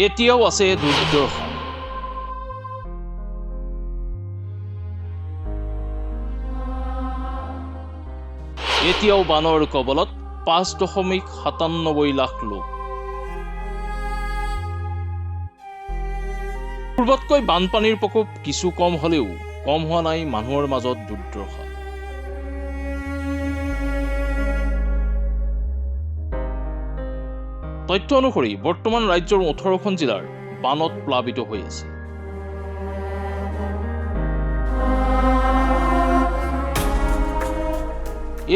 এতিয়াও আছে দুৰ্দশা। এতিয়াও বানৰ কবলত 5.97 লাখ লোক। পূৰ্বতকৈ বানপানীৰ প্ৰকোপ কিছু কম হলেও কম হোৱা নাই মানুহৰ মাজত দুৰ্দশা। তথ্য অনুসৰি বৰ্তমান ৰাজ্যৰ 18খন জিলাৰ বানত প্লাবিত হৈ আছে।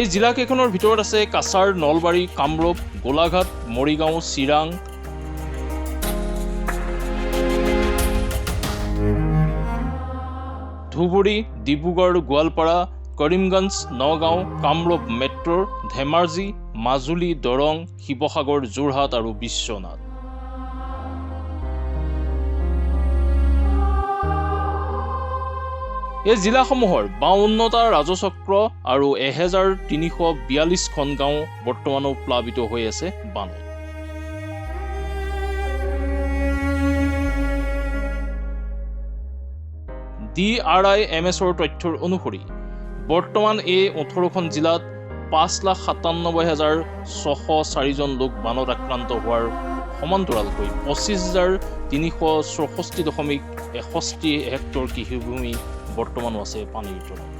এই জিলাকেইখনৰ ভিতৰত আছে কাছাৰ, নলবাৰী, কামৰূপ, গোলাঘাট, মৰিগাঁও, চিৰাং, ধুবুৰী, ডিব্ৰুগড়, গোৱালপাৰা, কৰিমগঞ্জ, নগাঁও, কামৰূপ মেট্ৰৰ, ধেমাজি, মাজুলী, দৰং, শিৱসাগৰ, যোৰহাট আৰু বিশ্বনাথ। এই জিলাসমূহৰ 52টা ৰাজচক্ৰ আৰু 1342খন গাঁও বৰ্তমানো প্লাবিত হৈ আছে বানত। DRIMSৰ তথ্যৰ অনুসৰি বৰ্তমান এই 18খন জিলাত 5,97,604 জন লোক বানত আক্ৰান্ত হোৱাৰ সমান্তৰালকৈ 25,364.61 হেক্টৰ কৃষিভূমি বৰ্তমানো আছে পানীৰ তলত।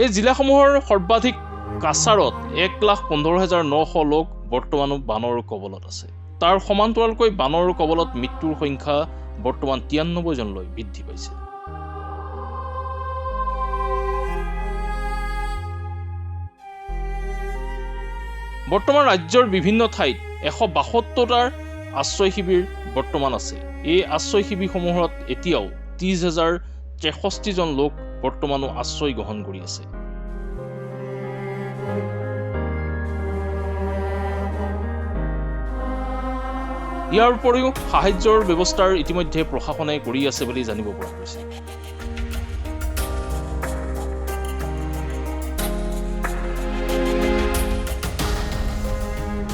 এই জিলাসমূহৰ সৰ্বাধিক কাছাৰত 1,15,900 লোক বৰ্তমানো বানৰ কবলত আছে। তাৰ সমান্তৰালকৈ বানৰ কবলত মৃত্যুৰ সংখ্যা বৰ্তমান 93 জনলৈ বৃদ্ধি পাইছে। বৰ্তমান ৰাজ্যৰ বিভিন্ন ঠাইত 172টাৰ আশ্ৰয় শিবিৰ বৰ্তমান আছে। এই আশ্ৰয় শিবিৰসমূহত এতিয়াও 30,063 জন লোক বৰ্তমানো আশ্ৰয় গ্ৰহণ কৰি আছে। ইয়াৰ উপৰিও সাহায্যৰ ব্যৱস্থাৰ ইতিমধ্যে প্ৰশাসনে কৰি আছে বুলি জানিব পৰা গৈছে।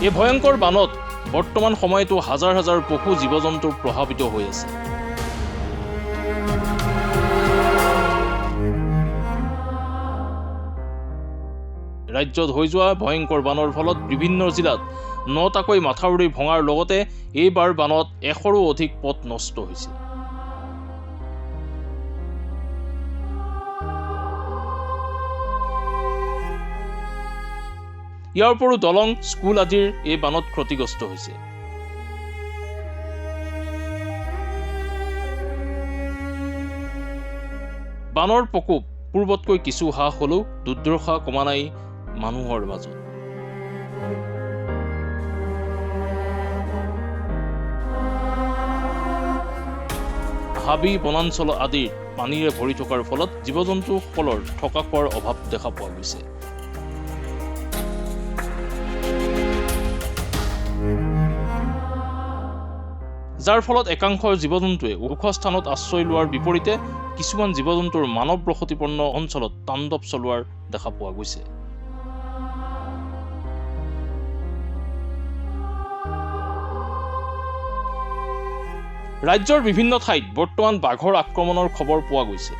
এই ভয়ংকৰ বানত বৰ্তমান সময়তো হাজাৰ হাজাৰ পশু জীৱ-জন্তু প্ৰভাৱিত হৈ আছে। ৰাজ্যত হৈ যোৱা ভয়ংকৰ বানৰ ফলত বিভিন্ন জিলাত 9টাকৈ মাথাউৰি ভঙাৰ লগতে এইবাৰ বানত 100ৰো অধিক পথ নষ্ট হৈছে। ইয়াৰ উপৰিও দলং, স্কুল আদিৰ এই বানত ক্ষতিগ্ৰস্ত হৈছে। বানৰ প্ৰকোপ পূৰ্বতকৈ কিছু হ্ৰাস হলেও দুৰ্দশা কমা নাই মানুহৰ মাজত। হাবি বনাঞ্চল আদিৰ পানীৰে ভৰি থকাৰ ফলত জীৱ-জন্তুসকলৰ থকা খোৱাৰ অভাৱ দেখা পোৱা গৈছে। যাৰ ফলত একাংশ জীৱ-জন্তুৱে ওখ স্থানত আশ্ৰয় লোৱাৰ বিপৰীতে কিছুমান জীৱ-জন্তুৰ মানৱ বসতিপূৰ্ণ অঞ্চলত তাণ্ডৱ চলোৱাৰ দেখা পোৱা গৈছে। ৰাজ্যৰ বিভিন্ন ঠাইত বৰ্তমান বাঘৰ আক্ৰমণৰ খবৰ পোৱা গৈছে।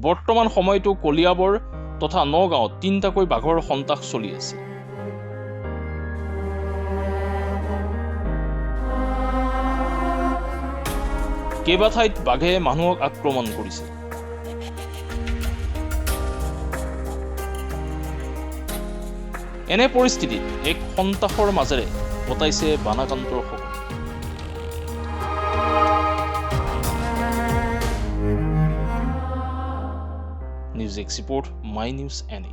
বৰ্তমান সময়তো কলিয়াবৰ তথা নগাঁৱত 3টাকৈ বাঘৰ সন্তাস চলি আছে। কেইবাঠাইত বাঘে মানুহক আক্ৰমণ কৰিছে। এনে পৰিস্থিতিত এক সন্তাসৰ মাজেৰে কটাইছে বানাকান্তৰ সকল। News export, my news NA।